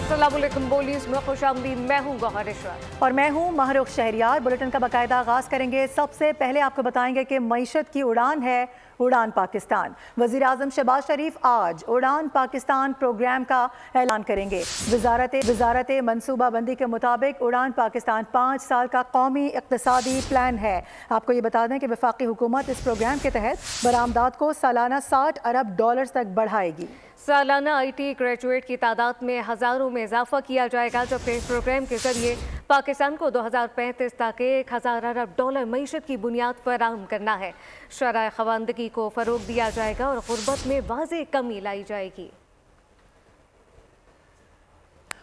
अस्सलाम वालेकुम, बोलीज में खुशामदीद। मैं हूँ गौहर इशरत और मैं हूँ महरुख शहरियार। बुलेटिन का बाकायदा आगाज करेंगे। सबसे पहले आपको बताएंगे कि मईशत की उड़ान है उड़ान पाकिस्तान। वज़ीर आज़म शहबाज शरीफ आज उड़ान पाकिस्तान प्रोग्राम का ऐलान करेंगे। वजारत मनसूबाबंदी के मुताबिक उड़ान पाकिस्तान 5 साल का कौमी इक़्तिसादी प्लान है। आपको ये बता दें कि वफाकी हुकूमत इस प्रोग्राम के तहत बरामदात को सालाना $60 अरब तक बढ़ाएगी। सालाना IT ग्रेजुएट की तादाद में हज़ारों में इजाफा किया जाएगा, जबकि इस प्रोग्राम के जरिए पाकिस्तान को 2035 तक $1000 अरब मईशत की बुनियाद फराहम करना है। शरह ख़वानदगी को फ़रोग दिया जाएगा और गुर्बत में वाज़ेह कमी लाई जाएगी।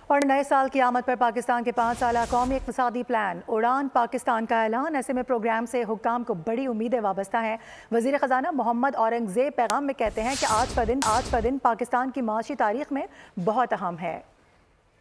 और नए साल की आमद पर पाकिस्तान के 5 साला कौमी इक़्तिसादी प्लान उड़ान पाकिस्तान का ऐलान। ऐसे में प्रोग्राम से हुक्काम को बड़ी उम्मीदें वाबस्ता हैं। वज़ीर ख़जाना मोहम्मद औरंगज़ेब पैगाम में कहते हैं कि आज का दिन पाकिस्तान की माशी तारीख में बहुत अहम है।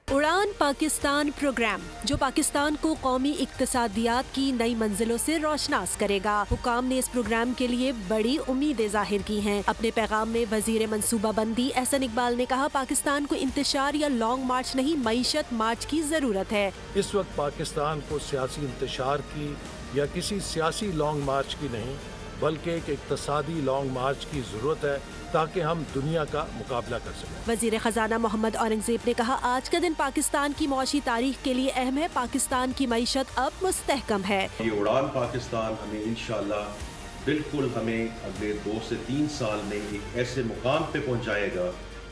उड़ान पाकिस्तान प्रोग्राम जो पाकिस्तान को कौमी इक़्तिसादियात की नई मंजिलों से रोशनास करेगा। हुकाम ने इस प्रोग्राम के लिए बड़ी उम्मीदें जाहिर की हैं। अपने पैगाम में वजीर मनसूबाबंदी एहसन इकबाल ने कहा, पाकिस्तान को इंतशार या लॉन्ग मार्च नहीं, मईशत मार्च की जरूरत है। इस वक्त पाकिस्तान को सियासी इंतशार की या किसी सियासी लॉन्ग मार्च की नहीं, बल्कि एक इक़्तिसादी लॉन्ग मार्च की जरूरत है ताकि हम दुनिया का मुकाबला कर सकें। वजीर खजाना मोहम्मद औरंगज़ेब ने कहा, आज का दिन पाकिस्तान की मौशी तारीख के लिए अहम है। पाकिस्तान की मईशत अब मुस्तहकम है। ये उड़ान पाकिस्तान हमें इंशाल्लाह बिल्कुल हमें अगले 2 से 3 साल में एक ऐसे मुकाम पे पहुंचाएगा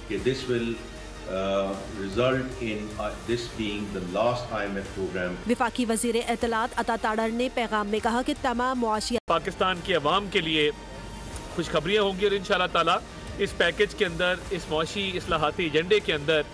कि this will result in this being the last IMF program। विफाकी वजीर इत्तलात अता ताड़र ने पैगाम में कहा कि तमाम मुआशी पाकिस्तान की अवाम के लिए खुशखबरियाँ होंगी और इंशाल्लाह ताला इस पैकेज के अंदर, इस मुआशी इस्लाहाती एजेंडे के अंदर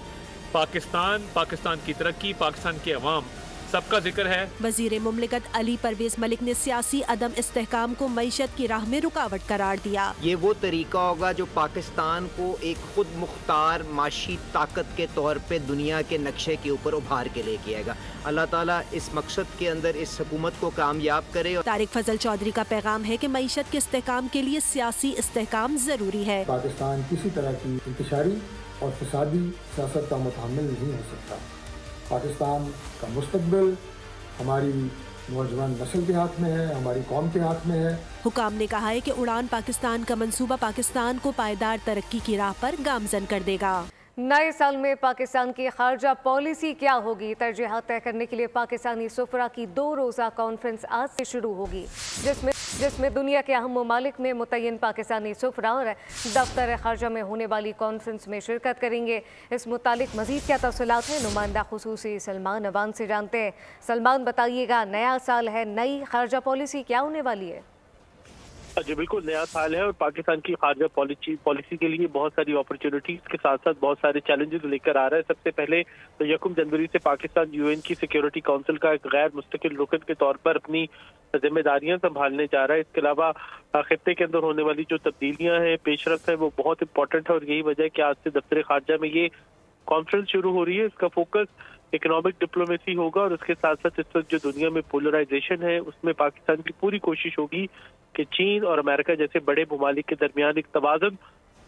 पाकिस्तान की तरक्की, पाकिस्तान के अवाम सबका जिक्र है। वजीर मुमलिकत अली परवेज मलिक ने सियासी अदम इस्तेहकाम को मईशत की राह में रुकावट करार दिया। ये वो तरीका होगा जो पाकिस्तान को एक खुद मुख्तार माशी ताकत के तौर पे दुनिया के नक्शे के ऊपर उभार के लेके आएगा। अल्लाह ताला इस मकसद के अंदर इस हुकूमत को कामयाब करे। तारिक फजल चौधरी का पैगाम है कि मईशत के इस्तेहकाम के लिए सियासी इस्तेहकाम जरूरी है। पाकिस्तान किसी तरह की इंतशारी और फसादी सियासत का मुतहम्मिल नहीं हो सकता। पाकिस्तान का मुस्तकबिल हमारी नौजवान नस्ल के हाथ में है, हमारी कौम के हाथ में है। हुकाम ने कहा है कि उड़ान पाकिस्तान का मंसूबा पाकिस्तान को पायदार तरक्की की राह पर गामजन कर देगा। नए साल में पाकिस्तान की खारजा पॉलिसी क्या होगी, तरजीहात तय करने के लिए पाकिस्तानी सुफरा की 2 रोज़ा कॉन्फ्रेंस आज से शुरू होगी, जिसमें दुनिया के अहम ममालिक में मुतय्यन पाकिस्तानी सुफरा और दफ्तर खारजा में होने वाली कॉन्फ्रेंस में शिरकत करेंगे। इस मुतालिक मजीद क्या तफसीलात हैं, नुमाइंदा खुसूसी सलमान अवान से जानते हैं। सलमान, बताइएगा, नया साल है, नई खारजा पॉलिसी क्या होने वाली है? जी बिल्कुल, नया साल है और पाकिस्तान की खारजा पॉलिसी के लिए बहुत सारी अपॉर्चुनिटीज के साथ साथ बहुत सारे चैलेंजेस लेकर आ रहा है। सबसे पहले तो 1 जनवरी से पाकिस्तान UN की सिक्योरिटी काउंसिल का एक गैर मुस्तकिल रुकन के तौर पर अपनी जिम्मेदारियां संभालने जा रहा है। इसके अलावा खित्ते के अंदर होने वाली जो तब्दीलियां हैं, पेशरफ्त है, वो बहुत इंपॉर्टेंट है और यही वजह है कि आज से दफ्तर खारजा में ये कॉन्फ्रेंस शुरू हो रही है। इसका फोकस इकोनॉमिक डिप्लोमेसी होगा और उसके साथ साथ इस वक्त जो दुनिया में पोलराइजेशन है उसमें पाकिस्तान की पूरी कोशिश होगी कि चीन और अमेरिका जैसे बड़े ममालिक के दरमियान एक तवाज़ुन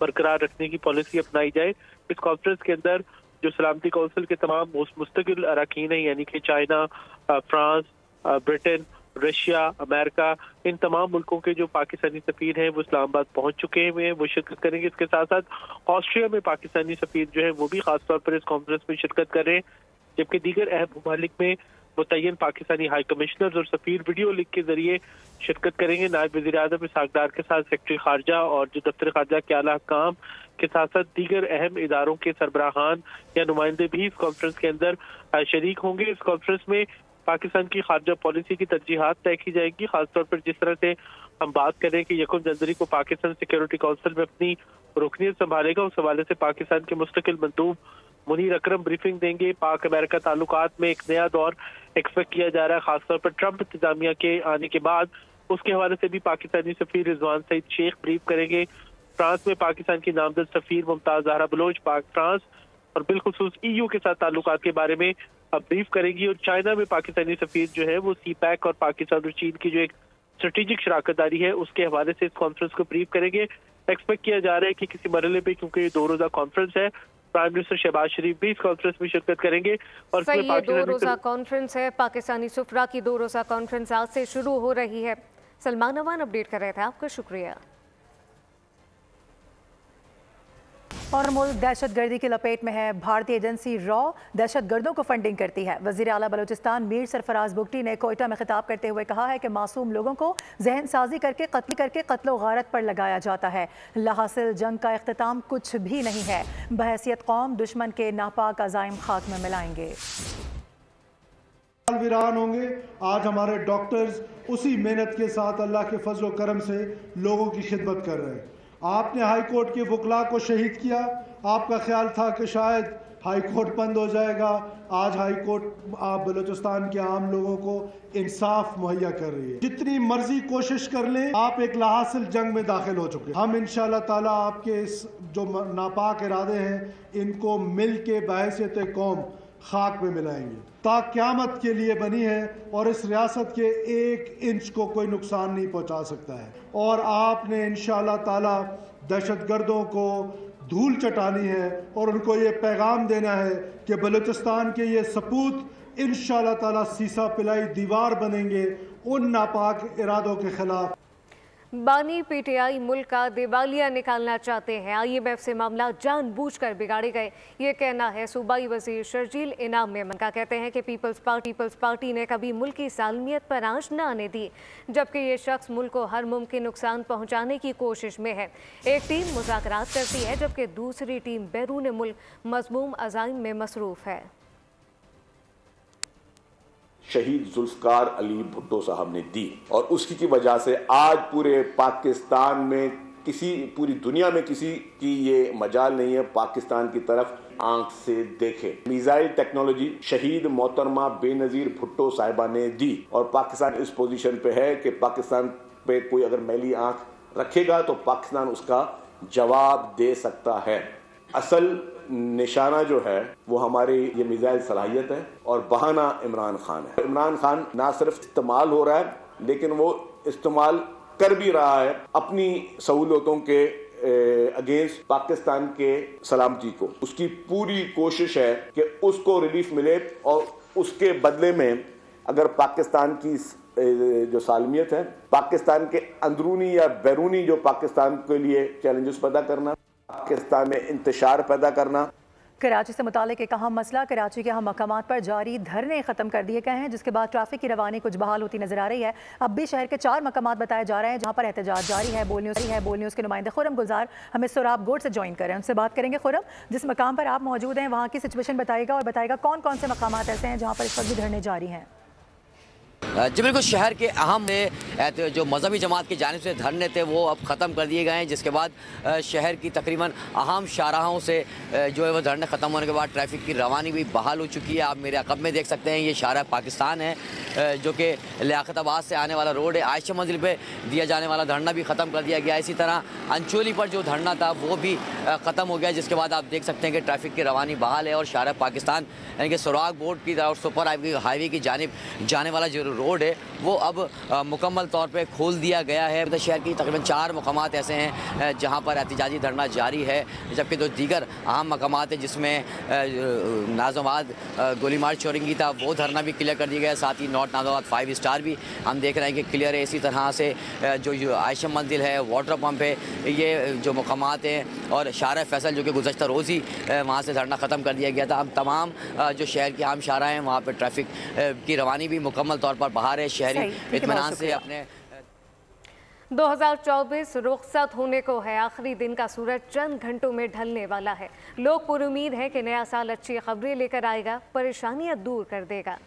बरकरार रखने की पॉलिसी अपनाई जाए। इस कॉन्फ्रेंस के अंदर जो सलामती काउंसिल के तमाम मुस्तकिल अरकान हैं, यानी कि China, France, Britain, Russia, America, इन तमाम मुल्कों के जो पाकिस्तानी सफीर हैं वो इस्लामाबाद पहुंच चुके हैं, वो शिरकत करेंगे। इसके साथ साथ ऑस्ट्रिया में पाकिस्तानी सफीर जो है वो भी खासतौर पर इस कॉन्फ्रेंस में शिरकत कर रहे हैं, जबकि दीगर अहम ममालिक में मुतय्यन पाकिस्तानी हाई कमिश्नर और सफीर वीडियो लिंक के जरिए शिरकत करेंगे। नायब वज़ीर आज़म इसहाक डार के साथ सेक्रेटरी खारजा और जो दफ्तर खारजा के आला हुक्काम के साथ साथ दीगर अहम इदारों के सरबराहान या नुमाइंदे भी इस कॉन्फ्रेंस के अंदर शरीक होंगे। इस कॉन्फ्रेंस में पाकिस्तान की खारजा पॉलिसी की तरजीहात तय की जाएगी। खासतौर पर जिस तरह से हम बात करें कि 1 जनवरी को पाकिस्तान सिक्योरिटी काउंसिल में अपनी रुकनीत संभालेगा, उस हवाले से पाकिस्तान के मुस्तकिल मंदूब मुनीर अकरम ब्रीफिंग देंगे। पाक अमेरिका ताल्लुकात में एक नया दौर एक्सपेक्ट किया जा रहा है, खासतौर पर ट्रंप इंतजामिया के आने के बाद। उसके हवाले से भी पाकिस्तानी सफीर रिजवान सईद शेख ब्रीफ करेंगे। फ्रांस में पाकिस्तान की नामजद सफीर मुमताज ज़हरा बलोच पाक फ्रांस और बिलखुसूस EU के साथ ताल्लुकात के बारे में ब्रीफ करेगी। और चाइना में पाकिस्तानी सफीर जो है वो CPEC और पाकिस्तान और चीन की जो एक स्ट्रेटेजिक शराकतदारी है उसके हवाले से इस कॉन्फ्रेंस को ब्रीफ करेंगे। एक्सपेक्ट किया जा रहा है कि किसी मरहले पे, क्योंकि ये 2 रोज़ा कॉन्फ्रेंस है, प्राइम मिनिस्टर शहबाज शरीफ भी इस कॉन्फ्रेंस में शिरकत करेंगे। और सही, ये 2 रोज़ा कॉन्फ्रेंस है। पाकिस्तानी सुफरा की 2 रोज़ा कॉन्फ्रेंस आज से शुरू हो रही है। सलमान अवान अपडेट कर रहे थे, आपका शुक्रिया। और मुल्क दहशतगर्दी की लपेट में है। भारतीय एजेंसी रॉ दहशतगर्दों को फंडिंग करती है। वज़ीर आला बलूचिस्तान मीर सरफराज बुगटी ने कोयटा में खिताब करते हुए कहा है कि मासूम लोगों को जहन साजी करके कत्लो गारत पर लगाया जाता है। लाहासिल जंग का इख्तिताम कुछ भी नहीं है। बहैसियत कौम दुश्मन के नापाक अज़ाइम खाक में मिलाएंगे। वीरान होंगे। आज हमारे डॉक्टर्स उसी मेहनत के साथ अल्लाह के फजल व करम से लोगों की खिदमत कर रहे हैं। आपने हाई कोर्ट के वकला को शहीद किया। आपका ख्याल था कि शायद हाई कोर्ट बंद हो जाएगा। आज हाई कोर्ट आप बलूचिस्तान के आम लोगों को इंसाफ मुहैया कर रही है। जितनी मर्जी कोशिश कर लें, आप एक लाहासिल जंग में दाखिल हो चुके हैं। हम इंशाअल्लाह ताला आपके इस जो नापाक इरादे हैं इनको मिल के बहैसियत कौम खाक में मिलाएंगे। ता क़यामत के लिए बनी है और इस रियासत के 1 इंच को कोई नुकसान नहीं पहुंचा सकता है। और आपने इंशाअल्लाह ताला दहशतगर्दों को धूल चटानी है और उनको ये पैगाम देना है कि बलूचिस्तान के ये सपूत इंशाअल्लाह ताला सीसा पिलाई दीवार बनेंगे उन नापाक इरादों के खिलाफ। बानी पीटीआई मुल्क का दिवालिया निकालना चाहते हैं। IMF से मामला जानबूझकर बिगाड़े गए, ये कहना है सूबाई वजीर शर्जील इनाम मेमन का। कहते हैं कि पीपल्स पार्टी ने कभी मुल्क की सालमियत पर आंच न आने दी, जबकि ये शख्स मुल्क को हर मुमकिन नुकसान पहुंचाने की कोशिश में है। एक टीम मुज़ाकरात करती है जबकि दूसरी टीम बैरून मुल्क मज़मूम अज़ाइम में मसरूफ़ है। शहीद जुल्फ़कार अली भुट्टो साहब ने दी और उसकी की वजह से आज पूरे पाकिस्तान में पूरी दुनिया में किसी की ये मजाल नहीं है पाकिस्तान की तरफ आंख से देखे। मिसाइल टेक्नोलॉजी शहीद मोहतरमा बेनज़ीर भुट्टो साहिबा ने दी और पाकिस्तान इस पोजीशन पे है कि पाकिस्तान पे कोई अगर मैली आंख रखेगा तो पाकिस्तान उसका जवाब दे सकता है। असल निशाना जो है वो हमारी ये मिसाइल सलाहियत है और बहाना इमरान खान है। इमरान खान ना सिर्फ इस्तेमाल हो रहा है लेकिन वो इस्तेमाल कर भी रहा है अपनी सहूलतों के अगेंस्ट पाकिस्तान के सलामती को। उसकी पूरी कोशिश है कि उसको रिलीफ मिले और उसके बदले में अगर पाकिस्तान की जो सालमियत है, पाकिस्तान के अंदरूनी या बैरूनी जो पाकिस्तान के लिए चैलेंजेस पैदा करना, पाकिस्तान में इंतशार पैदा करना। कराची से मुतालिक एक अहम मसला, कराची के अहम मकामात पर जारी धरने ख़त्म कर दिए गए हैं, जिसके बाद ट्रैफिक की रवानी कुछ बहाल होती नजर आ रही है। अब भी शहर के 4 मकामात बताए जा रहे हैं जहां पर एहतजाज जारी है। बोल न्यूज़ के नुमाइंदे खुरम गुलजार हमें सोराब गोड से ज्वाइन कर रहे हैं, उनसे बात करेंगे। खुरम, जिस मकाम पर आप मौजूद हैं वहाँ की सिचुएशन बताएगा और बताएगा कौन कौन से मकामात ऐसे हैं जहाँ पर इस वक्त भी धरने जारी हैं। जी बिल्कुल, शहर के अहम जो मजहबी जमात की जानिब से धरने थे वो अब ख़त्म कर दिए गए हैं, जिसके बाद शहर की तकरीबन अहम शाहराहों से जो है वो धरने ख़त्म होने के बाद ट्रैफिक की रवानी भी बहाल हो चुकी है। आप मेरे अक़ब में देख सकते हैं ये शाहराह पाकिस्तान है जो कि लियाकताबाद से आने वाला रोड है। आयशा मंजिल पे दिया जाने वाला धरना भी ख़त्म कर दिया गया। इसी तरह अंचोली पर जो धरना था वो भी ख़त्म हो गया, जिसके बाद आप देख सकते हैं कि ट्रैफिक की रवानी बहाल है और शाहराह पाकिस्तान यानी कि सुराग बोर्ड की तरफ सुपर हाईवे की जानिब जाने वाला जो रोड है वो अब मुकम्मल तौर पे खोल दिया गया है। तो शहर की तकरीबन 4 मकामात ऐसे हैं जहां पर एहतिजाजी धरना जारी है, जबकि जो दीगर अहम मकामात है जिसमें नाज़माबाद गोलीमार चौरंगी था वो धरना भी क्लियर कर दिया गया। साथ ही नॉर्थ नाज़माबाद 5 स्टार भी हम देख रहे हैं कि क्लियर है। इसी तरह से जो आयशा मंजिल है, वाटर पम्प है, ये जो मकामात हैं और शाहराह फैसल जो कि गुज़श्ता रोज़ ही वहाँ से धरना ख़त्म कर दिया गया था। अब तमाम जो शहर की आम शाहराह हैं वहाँ पर ट्रैफिक की रवानी भी मुकम्मल तौर पर बाहर है। शहरी इत्मीनान से अपने 2024 रुखसत होने को है। आखिरी दिन का सूरज चंद घंटों में ढलने वाला है। लोग पुरुमीद हैं कि नया साल अच्छी खबरें लेकर आएगा, परेशानियां दूर कर देगा।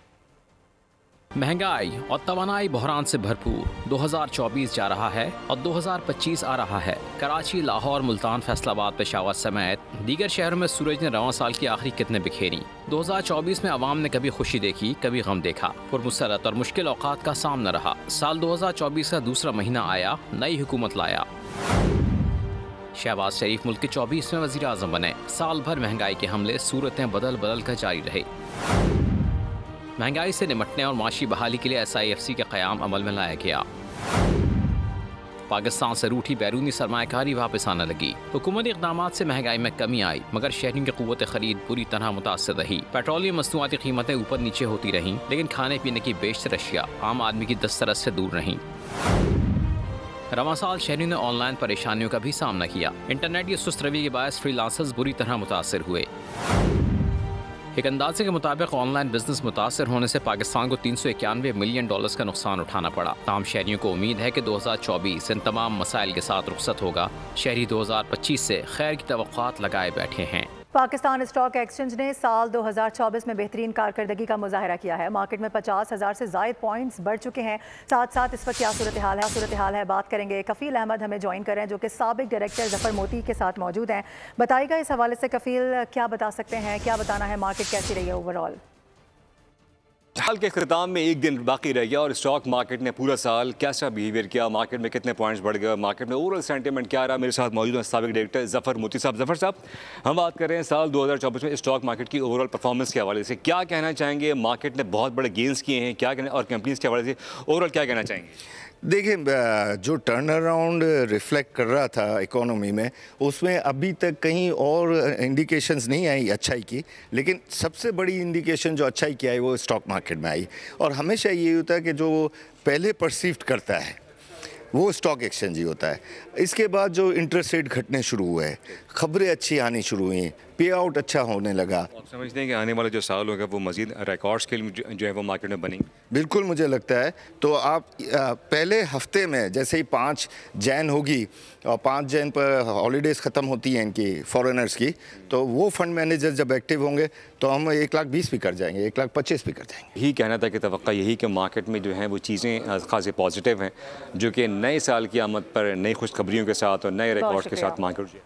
महंगाई और तवानाई बहरान से भरपूर 2024 जा रहा है और 2025 आ रहा है। कराची, लाहौर, मुल्तान, फैसलाबाद, पेशावर समेत दीगर शहरों में सूरज ने रवां साल की आखिरी कितने बिखेरी। 2024 में अवाम ने कभी खुशी देखी, कभी गम देखा। पुरमुसरत और मुश्किल औकात का सामना रहा। साल 2024 का दूसरा महीना आया, नई हुकूमत लाया। शहबाज शरीफ मुल्क के 24वें वज़ीर आज़म बने। साल भर महंगाई के हमले, सूरतें बदल बदल कर जारी रहे। महंगाई से निपटने और माशी बहाली के लिए SIFC का क़याम अमल में लाया गया। पाकिस्तान से रूठी बैरूनी सरमायाकारी वापस आने लगी। हुकूमती इक़दामात से महंगाई में कमी आई, मगर शहरियों की क़ुव्वत खरीद बुरी तरह मुतासर रही। पेट्रोलियम मसनूआती कीमतें ऊपर नीचे होती रहीं, लेकिन खाने पीने की बेशतर अशिया आम आदमी की दस्तरस से दूर रहीं। रवां साल शहरियों ने ऑनलाइन परेशानियों का भी सामना किया। इंटरनेट की सुस्त रवि के बायस फ्रीलांसर्स बुरी तरह मुतासर हुए। एक अंदाजे के मुताबिक ऑनलाइन बिजनेस मुतासर होने से पाकिस्तान को $391 मिलियन का नुकसान उठाना पड़ा। ताहम शहरियों को उम्मीद है कि 2024 इन तमाम मसाइल के साथ रुखसत होगा। शहरी 2025 से खैर की तवक्कुआत लगाए बैठे हैं। पाकिस्तान स्टॉक एक्सचेंज ने साल 2024 में बेहतरीन कारकर्दगी का मुजाहरा किया है। मार्केट में 50,000 से ज़ायद पॉइंट्स बढ़ चुके हैं। साथ साथ इस वक्त क्या सूरत हाल है बात करेंगे। कफील अहमद हमें ज्वाइन कर रहे हैं, जो कि साबिक डायरेक्टर जफर मोती के साथ मौजूद हैं। बताइएगा इस हवाले से कफील, क्या बता सकते हैं, क्या बताना है, मार्केट कैसी रही है ओवरऑल? साल के ख़िताम में एक दिन बाकी रह गया और स्टॉक मार्केट ने पूरा साल कैसा बिहेवियर किया, मार्केट में कितने पॉइंट्स बढ़ गए, मार्केट में ओवरऑल सेंटीमेंट क्या रहा। मेरे साथ मौजूद हैं साबिक डायरेक्टर जफर मोती साहब। जफर साहब, हम बात कर रहे हैं साल 2024 में स्टॉक मार्केट की ओवरऑल परफॉर्मेंस के हवाले से क्या कहना चाहेंगे? मार्केट ने बहुत बड़े गेंस किए हैं, क्या कहना, और कंपनीज के हवाले से ओवरऑल क्या कहना चाहेंगे? देखिए, जो टर्न अराउंड रिफ्लेक्ट कर रहा था इकोनॉमी में, उसमें अभी तक कहीं और इंडिकेशंस नहीं आई अच्छाई की, लेकिन सबसे बड़ी इंडिकेशन जो अच्छाई की आई वो स्टॉक मार्केट में आई। और हमेशा ये होता है कि जो पहले परसीव्ड करता है वो स्टॉक एक्सचेंज ही होता है। इसके बाद जो इंटरेस्ट रेट घटने शुरू हुए, खबरें अच्छी आनी शुरू हुई, पे आउट अच्छा होने लगा। आप समझते हैं कि आने वाला जो साल होगा वो मजीद रिकॉर्ड्स के लिए जो है वो मार्केट में बनेंगे? बिल्कुल, मुझे लगता है। तो आप पहले हफ्ते में जैसे ही 5 जैन होगी और 5 जैन पर हॉलीडेज़ ख़त्म होती हैं इनकी फॉरेनर्स की, तो वो फंड मैनेजर जब एक्टिव होंगे तो हम 1,20,000 भी कर जाएंगे, 1,25,000 भी कर जाएंगे। यही कहना था कि तवक्का यही कि मार्केट में जो है वो चीज़ें खासी पॉजिटिव हैं, जो कि नए साल की आमद पर नई खुशखबरियों के साथ और नए रिकॉर्ड के साथ मार्केट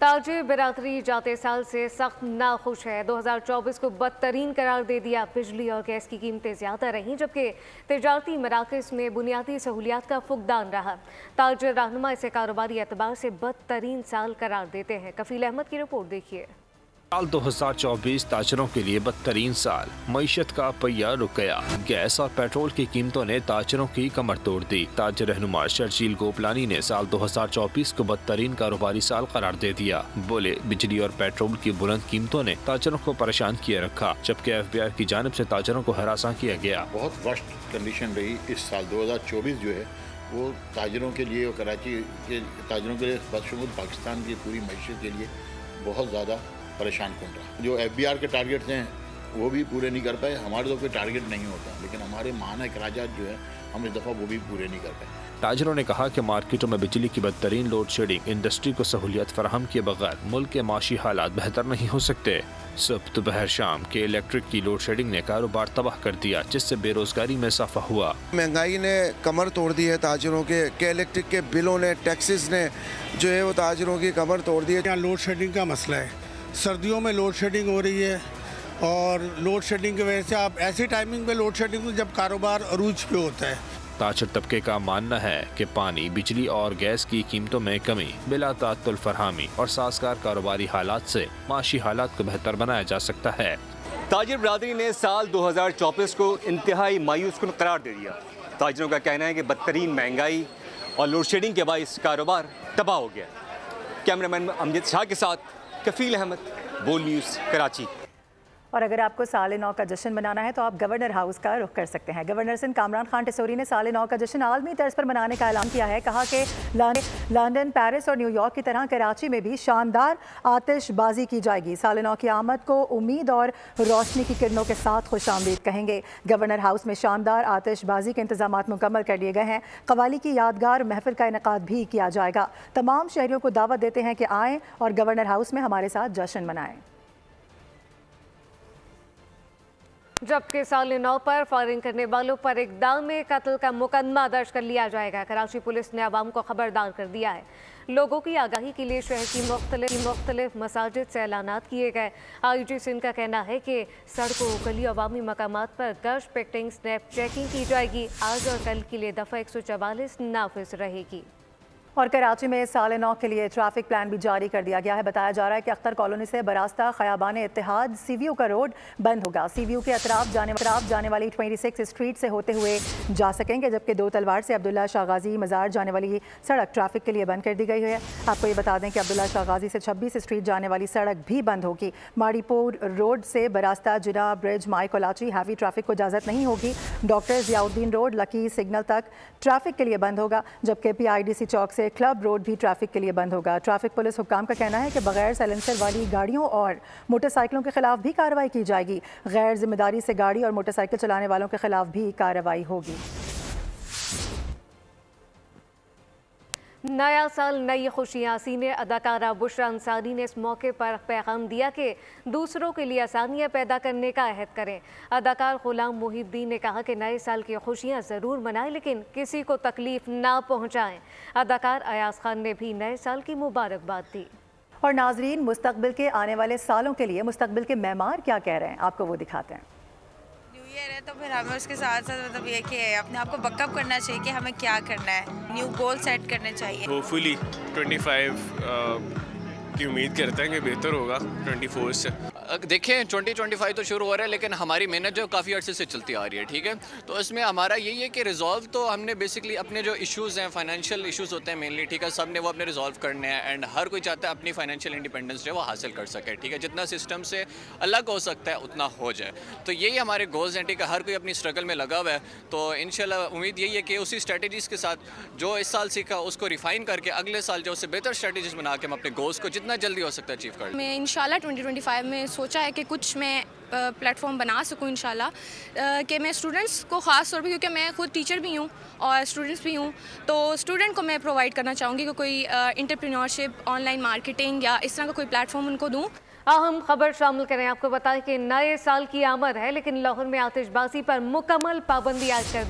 ताजिर बिरादरी जाते साल से सख्त नाखुश है। 2024 को बदतरीन करार दे दिया। बिजली और गैस की कीमतें ज़्यादा रहीं, जबकि तिजारती मराकज़ में बुनियादी सहूलियात का फुकदान रहा। ताजिर रहनुमा इसे कारोबारी एतबार से बदतरीन साल करार देते हैं। कफील अहमद की रिपोर्ट देखिए। साल 2024 ताजरों के लिए बदतरीन साल। मईशत का पहिया रुक गया। गैस और पेट्रोल की कीमतों ने ताजरों की कमर तोड़ दी। ताजर रहनुमा शर्जील गोपलानी ने साल 2024 को बदतरीन कारोबारी साल करार दे दिया। बोले, बिजली और पेट्रोल की बुलंद कीमतों ने ताजरों को परेशान किए रखा, जबकि FBI की जानिब से ताजरों को हरासा किया गया। बहुत वर्स्ट कंडीशन रही इस साल 2024 जो है वो ताजरों के लिए और कराची के ताजरों के लिए, बदशुमार पाकिस्तान की पूरी मईशत के लिए बहुत ज़्यादा परेशान कौन रहा। जो FBR के टारगेट्स हैं वो भी पूरे नहीं कर पाए। हमारे तो कोई टारगेट नहीं होता, लेकिन हमारे माहाना अखराजात जो है हम इस दफ़ा वो भी पूरे नहीं कर पाए। ताजरों ने कहा कि मार्केटों में बिजली की बदतरीन लोड शेडिंग इंडस्ट्री को सहूलियत फराहम किए बगैर मुल्क के माशी हालात बेहतर नहीं हो सकते। सुबह दोपहर शाम के इलेक्ट्रिक की लोड शेडिंग ने कारोबार तबाह कर दिया, जिससे बेरोजगारी में इजाफा हुआ। महंगाई ने कमर तोड़ दी है ताजरों के इलेक्ट्रिक के बिलों ने, टैक्सेस ने जो है वो ताजरों की कमर तोड़ दी है। यहाँ लोड शेडिंग का मसला है। सर्दियों में लोड शेडिंग हो रही है और लोड शेडिंग की वजह से आप ऐसी टाइमिंग पे लोड शेडिंग जब कारोबार अरूज पे होता है। ताजर तबके का मानना है कि पानी, बिजली और गैस की कीमतों में कमी, बिला तातुल फरहामी और साजगार कारोबारी हालात से माशी हालात को बेहतर बनाया जा सकता है। ताजिर बिरादरी ने साल 2024 को इंतहाई मायूस कुन करार दे दिया। ताजरों का कहना है कि बदतरीन महंगाई और लोड शेडिंग के बायस कारोबार तबाह हो गया। कैमरामैन अमजद शाह के साथ कफील अहमद, बोल न्यूज़, कराची। और अगर आपको साल 9 का जश्न मनाना है तो आप गवर्नर हाउस का रुख कर सकते हैं। गवर्नर सिंध कामरान खान टिसोरी ने साल 9 का जश्न आलमी तर्ज पर मनाने का ऐलान किया है। कहा कि लंदन, पेरिस और न्यूयॉर्क की तरह कराची में भी शानदार आतिशबाजी की जाएगी। साल 9 की आमद को उम्मीद और रोशनी की किरणों के साथ खुशामदीद कहेंगे। गवर्नर हाउस में शानदार आतिशबाजी के इंतजाम मुकम्मल कर लिए गए हैं। कवाली की यादगार महफिल का इनेकाद भी किया जाएगा। तमाम शहरियों को दावत देते हैं कि आएँ और गवर्नर हाउस में हमारे साथ जश्न मनाएं। जबकि साल 9 पर फायरिंग करने वालों पर इक़दाम कत्ल का मुकदमा दर्ज कर लिया जाएगा। कराची पुलिस ने आवाम को खबरदार कर दिया है। लोगों की आगाही के लिए शहर की मुख्तलिफ मसाजिद से ऐलानात किए गए। IG सिंध का कहना है कि सड़कों, गली, अवामी मकामात पर गश्त, पिकटिंग, स्नैप चेकिंग की जाएगी। आज और कल के लिए दफ़ा 144 नाफिज रहेगी। और कराची में साल 9 के लिए ट्रैफिक प्लान भी जारी कर दिया गया है। बताया जा रहा है कि अख्तर कॉलोनी से बरास्ता खयाबान इत्तेहाद सीवीयू का रोड बंद होगा। सीवीयू के अतराफ जाने वाली 26 स्ट्रीट से होते हुए जा सकेंगे, जबकि 2 तलवार से अब्दुल्ला शाह गाजी मज़ार जाने वाली सड़क ट्रैफिक के लिए बंद कर दी गई है। आपको ये बता दें कि अब्दुल्ला शाह गाजी से 26 स्ट्रीट जाने वाली सड़क भी बंद होगी। माड़ीपुर रोड से बरास्ता जिना ब्रिज माई कोलाची हैवी ट्रैफिक को इजाज़त नहीं होगी। Doctor Ziauddin road lucky signal तक ट्रैफिक के लिए बंद होगा, जबकि PIDC चौक से क्लब रोड भी ट्रैफिक के लिए बंद होगा। ट्रैफिक पुलिस हुक्काम का कहना है कि बगैर साइलेंसर वाली गाड़ियों और मोटरसाइकिलों के खिलाफ भी कार्रवाई की जाएगी। गैर जिम्मेदारी से गाड़ी और मोटरसाइकिल चलाने वालों के खिलाफ भी कार्रवाई होगी। नया साल नई खुशियाँ। सीनियर अदाकारा बुशरा अंसारी ने इस मौके पर पैगाम दिया कि दूसरों के लिए आसानियाँ पैदा करने का अहद करें। अदाकार गुलाम मुहिद्दीन ने कहा कि नए साल की खुशियाँ ज़रूर मनाएं, लेकिन किसी को तकलीफ ना पहुँचाएं। अदाकार अयाज खान ने भी नए साल की मुबारकबाद दी। और नाजरीन, मुस्तकबिल के आने वाले सालों के लिए मुस्तकबिल के मेहमान क्या कह रहे हैं, आपको वो दिखाते हैं। ईयर है तो फिर हमें उसके साथ साथ मतलब ये कि अपने आप को बकअप करना चाहिए कि हमें क्या करना है, न्यू गोल सेट करने चाहिए। होपफुली 25 की उम्मीद करते हैं कि बेहतर होगा 24 से। देखें 2025 तो शुरू हो रहा है, लेकिन हमारी मेहनत जो काफ़ी अर्से से चलती आ रही है, ठीक है। तो इसमें हमारा यही है कि रिजॉल्व तो हमने बेसिकली अपने जो इश्यूज़ हैं, फाइनेंशियल इश्यूज़ होते हैं मेनली, ठीक है, सब ने वो अपने रिजॉल्व करने हैं। एंड हर कोई चाहता है अपनी फाइनेंशियल इंडिपेंडेंस जो है वो हासिल कर सके, ठीक है। जितना सिस्टम से अलग हो सकता है उतना हो जाए, तो यही हमारे गोल्स हैं, ठीक है। हर कोई अपनी स्ट्रगल में लगा हुआ है, तो इंशाल्लाह उम्मीद यही है कि उसी स्ट्रेटजीज़ के साथ जो इस साल सीखा उसको रिफाइन करके अगले साल जो उससे बेहतर स्ट्रेटजीज बना के हम अपने गोल्स को जितना जल्दी हो सकता है अचीव कर। मैं इंशाल्लाह 2025 में सोचा है कि कुछ मैं प्लेटफॉर्म बना सकूं इंशाल्लाह, कि मैं स्टूडेंट्स को ख़ास तौर पे, क्योंकि मैं खुद टीचर भी हूं और स्टूडेंट्स भी हूं, तो स्टूडेंट को मैं प्रोवाइड करना चाहूँगी कि कोई एंटरप्रेन्योरशिप, ऑनलाइन मार्केटिंग या इस तरह का कोई प्लेटफॉर्म उनको दूँ। अहम खबर शामिल करें। आपको बताएं कि नए साल की आमद है, लेकिन लाहौर में आतिशबाजी पर मुकम्मल पाबंदी आज कर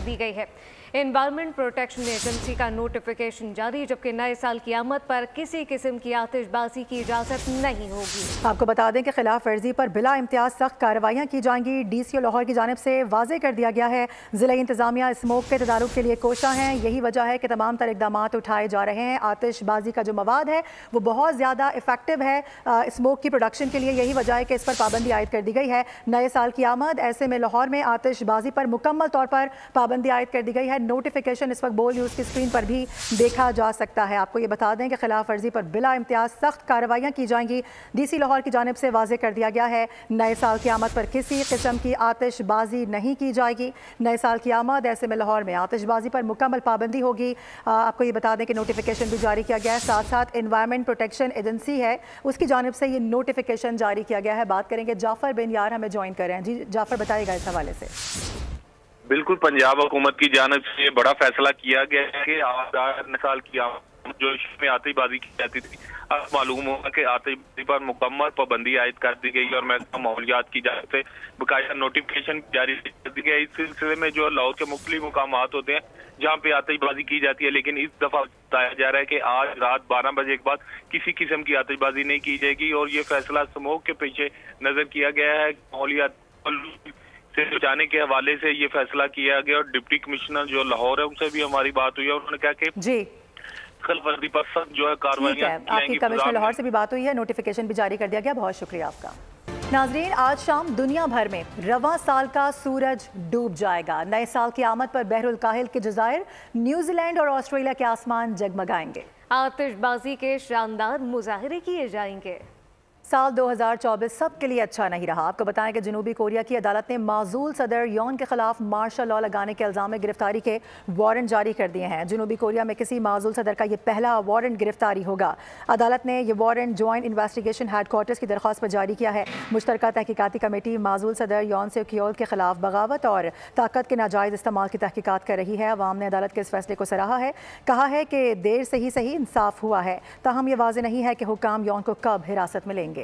दी गई है। एनवायरमेंट प्रोटेक्शन एजेंसी का नोटिफिकेशन जारी, जबकि नए साल की आमद पर किसी किस्म की आतिशबाजी की इजाज़त नहीं होगी। आपको बता दें कि खिलाफ वर्जी पर बिला इम्तियाज सख्त कार्रवाइयाँ की जाएंगी। DCO लाहौर की जानिब से वाजे कर दिया गया है, ज़िला इंतज़ामिया स्मोक के तदारुक के लिए कोशा हैं। यही वजह है कि तमाम तर इक़दाम उठाए जा रहे हैं। आतिशबाजी का जो मवाद है वो बहुत ज़्यादा इफेक्टिव है स्मोक की प्रोडक्शन के लिए, यही वजह है कि इस पर पाबंदी आयद कर दी गई है। नए साल की आमद, ऐसे में लाहौर में आतिशबाजी पर मुकम्मल तौर पर पाबंदी आयद कर दी गई है। नोटिफिकेशन इस वक्त बोल न्यूज़ की स्क्रीन पर भी देखा जा सकता है। आपको ये बता दें कि खिलाफ वर्जी पर बिला इम्तियाज सख्त कार्रवाइयाँ की जाएंगी। DC लाहौर की जानिब से वाजे कर दिया गया है, नए साल की आमद पर किसी किस्म की आतिशबाजी नहीं की जाएगी। नए साल की आमद, ऐसे में लाहौर में आतिशबाजी पर मुकम्मल पाबंदी होगी। आपको ये बता दें कि नोटिफिकेशन भी जारी किया गया है, साथ साथ एनवायरमेंट प्रोटेक्शन एजेंसी है उसकी जानिब से ये नोटिफिकेशन जारी किया गया है। बात करेंगे जाफर बिन यार, हमें ज्वाइन कर रहे हैं। जी जाफर, बताइएगा इस हवाले से। बिल्कुल, पंजाब हुकूमत की जानिब से बड़ा फैसला किया गया है कि नए साल की जो इसमें आतिशबाजी की जाती थी, अब मालूम हुआ कि आतिशबाजी पर मुकम्मल पाबंदी आयद कर दी गई और महकमा माहौलियात की जानिब से बकाया नोटिफिकेशन जारी कर दी गई। इस सिलसिले में जो लाहौर के मुख्तलिफ मुकामात होते हैं जहाँ पे आतिशबाजी की जाती है, लेकिन इस दफा बताया जा रहा है कि आज रात 12 बजे के बाद किसी किस्म की आतिशबाजी नहीं की जाएगी। और ये फैसला स्मोक के पीछे नजर किया गया है, माहौलियात से बचाने के हवाले से ये फैसला किया गया। और डिप्टी कमिश्नर जो लाहौर है उनसे भी हमारी बात हुई है, उन्होंने कहा कि जी खिलाफवर्जी पर सख्त जो है कार्रवाई। आपकी कमिश्नर लाहौर से भी बात हुई है, नोटिफिकेशन भी जारी कर दिया गया। बहुत शुक्रिया आपका। नाजरीन, आज शाम दुनिया भर में रवां साल का सूरज डूब जाएगा। नए साल की आमद पर बहरुल काहिल के जज़ायर, न्यूजीलैंड और ऑस्ट्रेलिया के आसमान जगमगाएंगे। आतिशबाजी के शानदार मुजाहरे किए जाएंगे। साल 2024 सब के लिए अच्छा नहीं रहा। आपको बताएं कि जनूबी कोरिया की अदालत ने माजूल सदर यॉन के खिलाफ मार्शल लॉ लगाने के इल्जाम में गिरफ्तारी के वारंट जारी कर दिए हैं। जनूबी कोरिया में किसी माजूल सदर का ये पहला वारंट गिरफ्तारी होगा। अदालत ने यह वारंट ज्वाइंट इन्वेस्टिगेशन हेडक्वार्टर्स की दरख्वास्त पर जारी किया है। मुश्तरका तहकीकाती कमेटी माजूल सदर यॉन सेक्योल के खिलाफ बगावत और ताकत के नाजायज़ इस्तेमाल की तहकीकात कर रही है। अवाम ने अदालत के इस फैसले को सराहा है, कहा है कि देर से ही सही इंसाफ हुआ है, ताहम यह वाज़ेह नहीं है कि हुक्काम यॉन को कब हिरासत में लेंगे।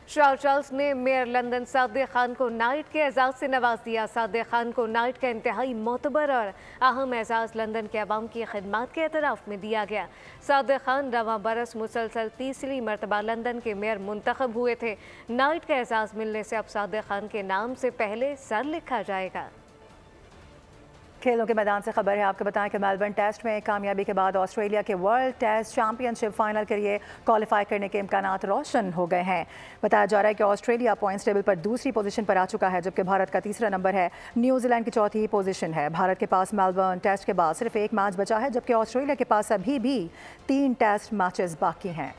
शाह चार्ल्स ने मेयर लंदन सादिक खान को नाइट के एजाज़ से नवाज दिया। सादिक खान को नाइट का इंतहाई मोतबर और अहम एजाज़ लंदन के अवाम की खिदमत के एतराफ़ में दिया गया। सादिक खान रवां बरस मुसलसल तीसरी मरतबा लंदन के मेयर मुंतखब हुए थे। नाइट का एजाज़ मिलने से अब सादिक खान के नाम से पहले सर लिखा जाएगा। खेलों के मैदान से खबर है, आपको बताएं कि मेलबर्न टेस्ट में कामयाबी के बाद ऑस्ट्रेलिया के वर्ल्ड टेस्ट चैंपियनशिप फाइनल के लिए क्वालिफाई करने के इम्कानात रोशन हो गए हैं। बताया जा रहा है कि ऑस्ट्रेलिया पॉइंट्स टेबल पर दूसरी पोजीशन पर आ चुका है, जबकि भारत का तीसरा नंबर है। न्यूजीलैंड की चौथी पोजीशन है। भारत के पास मेलबर्न टेस्ट के बाद सिर्फ एक मैच बचा है, जबकि ऑस्ट्रेलिया के पास अभी भी 3 टेस्ट मैचेस बाकी हैं।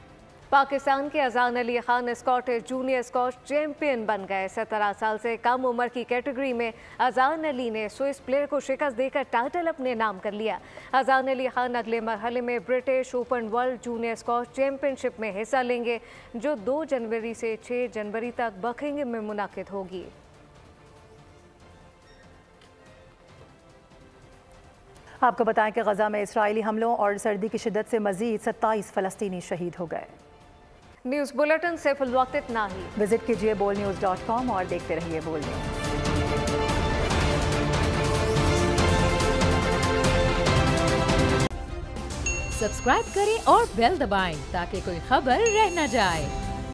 पाकिस्तान के अजान Ali Khan Scottish junior squash champion बन गए। 17 साल से कम उम्र की कैटेगरी में अजान अली ने स्विस प्लेयर को शिकस्त देकर टाइटल अपने नाम कर लिया। अजान अली खान अगले मरहले में British open world junior squash championship में हिस्सा लेंगे, जो 2 जनवरी से 6 जनवरी तक बकिंघम में मुनाकिद होगी। आपको बताएं कि गजा में इसराइली हमलों और सर्दी की शिद्दत से मजीद 27 फलस्तीनी शहीद हो गए। न्यूज़ बुलेटिन से फिल वक्त इतना ही। विजिट कीजिए bolnews.com और देखते रहिए बोल न्यूज़। सब्सक्राइब करें और बेल दबाएं ताकि कोई खबर रह न जाए।